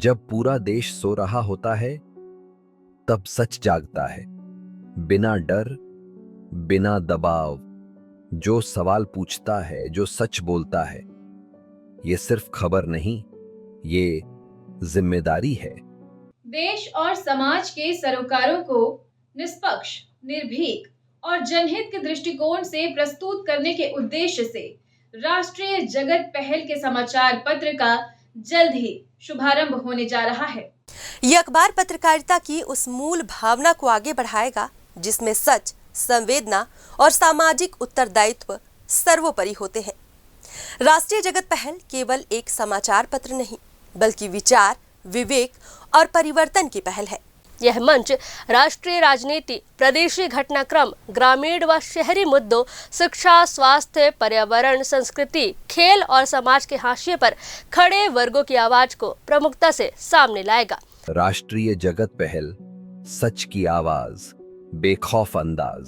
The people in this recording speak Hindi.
जब पूरा देश सो रहा होता है तब सच जागता है, बिना डर, बिना दबाव। जो सवाल पूछता है, जो सच बोलता है, ये सिर्फ खबर नहीं, ये जिम्मेदारी है। देश और समाज के सरोकारों को निष्पक्ष, निर्भीक और जनहित के दृष्टिकोण से प्रस्तुत करने के उद्देश्य से राष्ट्रीय जगत पहल के समाचार पत्र का जल्द ही शुभारंभ होने जा रहा है। ये अखबार पत्रकारिता की उस मूल भावना को आगे बढ़ाएगा जिसमें सच, संवेदना और सामाजिक उत्तरदायित्व सर्वोपरि होते हैं। राष्ट्रीय जगत पहल केवल एक समाचार पत्र नहीं, बल्कि विचार, विवेक और परिवर्तन की पहल है। यह मंच राष्ट्रीय राजनीति, प्रदेशीय घटनाक्रम, ग्रामीण व शहरी मुद्दों, शिक्षा, स्वास्थ्य, पर्यावरण, संस्कृति, खेल और समाज के हाशिए पर खड़े वर्गों की आवाज को प्रमुखता से सामने लाएगा। राष्ट्रीय जगत पहल, सच की आवाज, बेखौफ अंदाज।